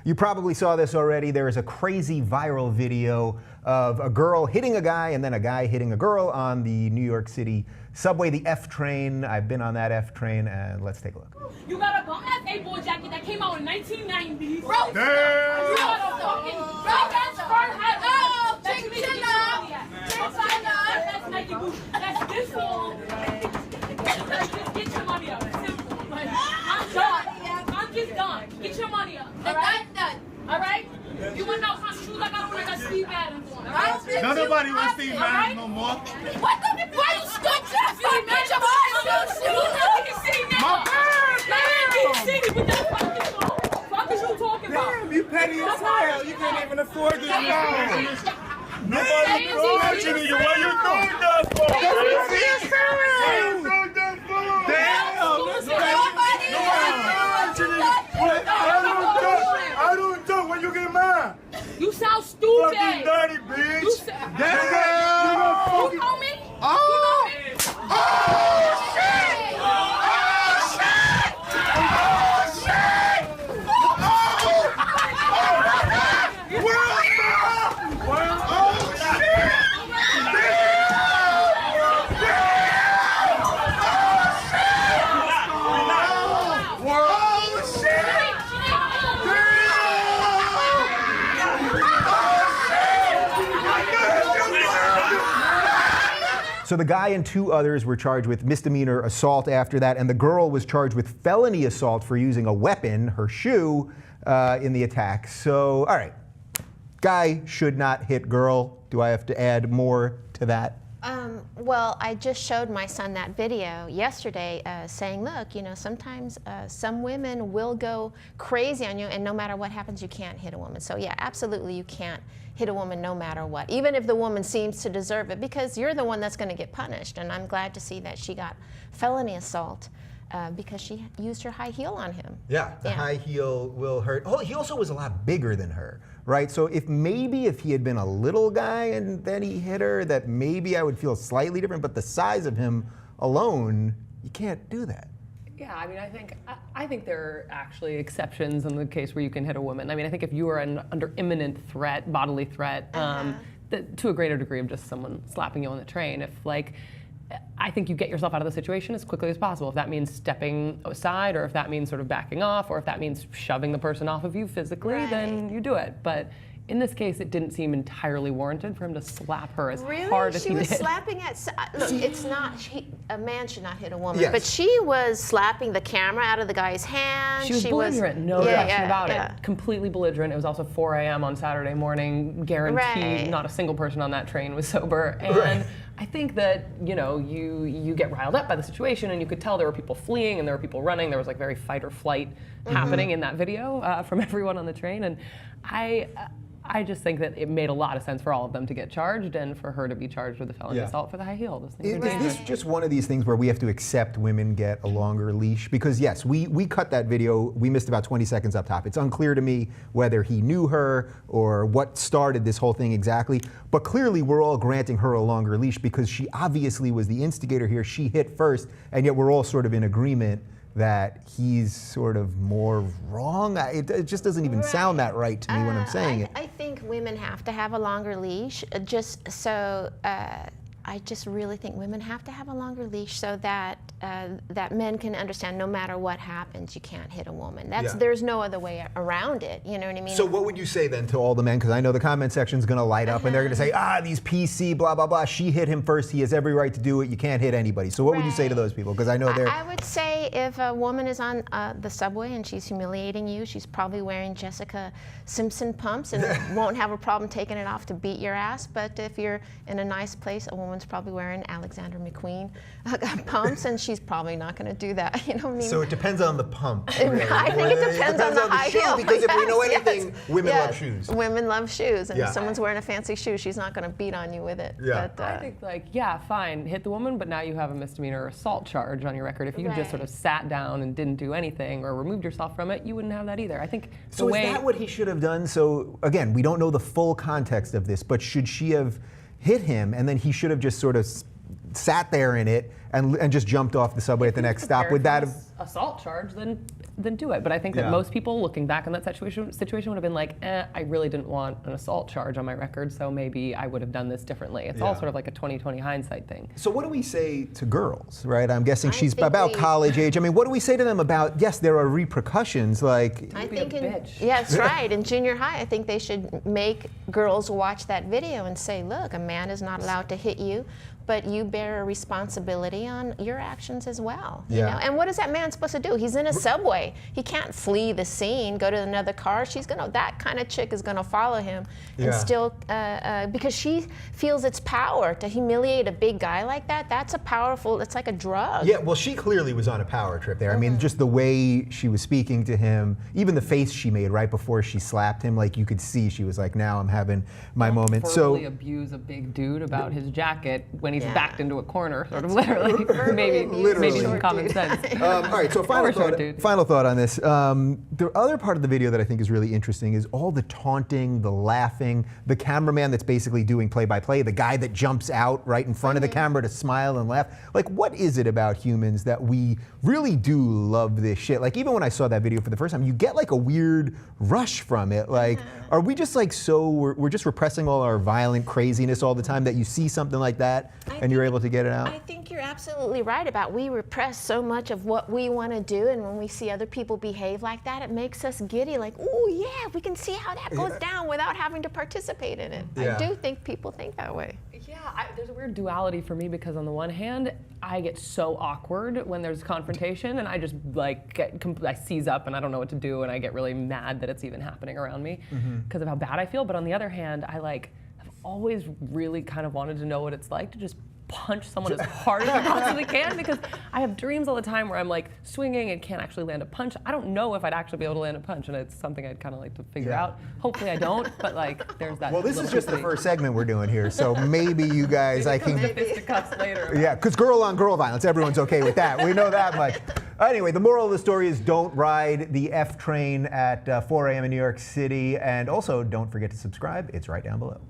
You probably saw this already. There is a crazy viral video of a girl hitting a guy and then a guy hitting a girl on the New York City Subway, the F train. I've been on that F train, and let's take a look. You got a bum-ass A-boy jacket that came out in 1990. Bro, you got a fucking big-ass fur hat. Oh, That's Ching Nike Chilla. That's Nike boots. That's this long. Just get your money up. Simple. Like, I'm done. I'm just done. Get your money up. All right? Done. All right? You want to know what kind of shoes I got on? I got Steve Adams on. All right? No, nobody wants Steve Adams no more. What the? Why you stood just for bitch of my shoes? My Big city with that fucking song. Fuck is you talking about? Damn, you petty as hell. You can't even afford this phone. Nobody watching you. What you doing that for? Why you doing that for? Damn, that's I don't do. When you get mad. You sound stupid. Fucking dirty bitch. You sound. Damn. You know me? Oh. You know me? Oh shit! Oh shit! Oh shit! Oh! World star! Oh shit! So the guy and two others were charged with misdemeanor assault after that, and the girl was charged with felony assault for using a weapon, her shoe, in the attack. So, all right, guy should not hit girl. Do I have to add more to that? Well, I just showed my son that video yesterday saying, look, you know, sometimes some women will go crazy on you, and no matter what happens, you can't hit a woman. So yeah, absolutely you can't hit a woman no matter what, even if the woman seems to deserve it, because you're the one that's going to get punished. And I'm glad to see that she got felony assault because she used her high heel on him. Yeah, the high heel will hurt. Oh, he also was a lot bigger than her, right? So if he had been a little guy and then he hit her, that maybe I would feel slightly different, but the size of him alone, you can't do that. Yeah, I mean, I think there are actually exceptions in the case where you can hit a woman. I mean, I think if you are under imminent threat, bodily threat, to a greater degree of just someone slapping you on the train, I think you get yourself out of the situation as quickly as possible. If that means stepping aside, or if that means sort of backing off, or if that means shoving the person off of you physically, then you do it. But in this case, it didn't seem entirely warranted for him to slap her as hard as he did. She was slapping at, look, it's not, a man should not hit a woman, Yes. but she was slapping the camera out of the guy's hand. She was belligerent, no question about yeah. it. Completely belligerent. It was also 4 a.m. on Saturday morning. Guaranteed not a single person on that train was sober. And I think that, you know, you get riled up by the situation, and you could tell there were people fleeing and there were people running. There was like very fight or flight happening in that video from everyone on the train. And I just think that it made a lot of sense for all of them to get charged, and for her to be charged with a felony assault for the high heel. Is this just one of these things where we have to accept women get a longer leash? Because yes, we cut that video, we missed about 20 seconds up top. It's unclear to me whether he knew her or what started this whole thing exactly, but clearly we're all granting her a longer leash because she obviously was the instigator here. She hit first, and yet we're all sort of in agreement that he's sort of more wrong. It just doesn't even sound that right to me when I'm saying it. I think women have to have a longer leash, just so, I just really think women have to have a longer leash so that that men can understand no matter what happens, you can't hit a woman. There's no other way around it, you know what I mean? So what would you say then to all the men? Because I know the comment section's gonna light up and they're gonna say, these PC, blah, blah, blah. She hit him first, he has every right to do it, you can't hit anybody. So what would you say to those people? Because I know they're... I would say if a woman is on the subway and she's humiliating you, she's probably wearing Jessica Simpson pumps and won't have a problem taking it off to beat your ass. But if you're in a nice place, a woman's probably wearing Alexander McQueen pumps, and she's probably not going to do that. You know what I mean? So it depends on the pump. Really. I think it depends on the high shoe, heel. because if we know anything, women love shoes. Women love shoes, and if someone's wearing a fancy shoe, she's not going to beat on you with it. Yeah. But, I think, like, yeah, fine, hit the woman, but now you have a misdemeanor assault charge on your record. If you just sort of sat down and didn't do anything or removed yourself from it, you wouldn't have that either. I think so. Is that what he should have done? So again, we don't know the full context of this, but should she have hit him and then he should have just sort of sat there in it and just jumped off the subway at the next stop, would that have? Assault charge, then do it. But I think that Yeah. most people looking back on that situation would have been like, I really didn't want an assault charge on my record, so maybe I would have done this differently. It's all Yeah. sort of like a 20/20 hindsight thing. So what do we say to girls, right? I'm guessing she's think about we- college age. I mean, what do we say to them about, yes, there are repercussions, like, I be a think bitch. yeah, that's right. In junior high, I think they should make girls watch that video and say, look, a man is not allowed to hit you, but you bear a responsibility on your actions as well. You Yeah. know? And what is that man supposed to do? He's in a subway. He can't flee the scene, go to another car. That kind of chick is gonna follow him and Yeah. still, because she feels it's power to humiliate a big guy like that. That's it's like a drug. yeah, well, she clearly was on a power trip there. I mean, just the way she was speaking to him, even the face she made right before she slapped him, like you could see she was like, now I'm having my moment. Verbally abuse a big dude about his jacket when he's Yeah. backed into a corner, sort of literally. maybe Literally. some common sense. All right, so final Or short thought, dude. final thought on this. The other part of the video that I think is really interesting is all the taunting, the laughing, the cameraman that's basically doing play-by-play, the guy that jumps out right in front of the camera to smile and laugh. Like, what is it about humans that we really do love this shit? Like, even when I saw that video for the first time, you get like a weird rush from it. Like, are we just like we're just repressing all our violent craziness all the time that you see something like that and you're able to get it out? I think you're absolutely right about we repress so much of what we want to do, and when we see other people behave like that, it makes us giddy. Like, oh yeah, we can see how that goes down without having to participate in it. Yeah. I do think people think that way. Yeah, there's a weird duality for me because on the one hand, I get so awkward when there's confrontation, and I just I seize up and I don't know what to do, and I get really mad that it's even happening around me because of how bad I feel. But on the other hand, I have always really kind of wanted to know what it's like to just punch someone as hard as I possibly can, because I have dreams all the time where I'm like swinging and can't actually land a punch. I don't know if I'd actually be able to land a punch, and it's something I'd kind of like to figure out. Hopefully I don't, but like there's that. Well, this is little just the thing. first segment we're doing here, so maybe you guys, I can. Fisticuffs later. Yeah, because girl-on-girl violence, everyone's okay with that. We know that much. Anyway, the moral of the story is don't ride the F train at 4 a.m. in New York City, and also don't forget to subscribe. It's right down below.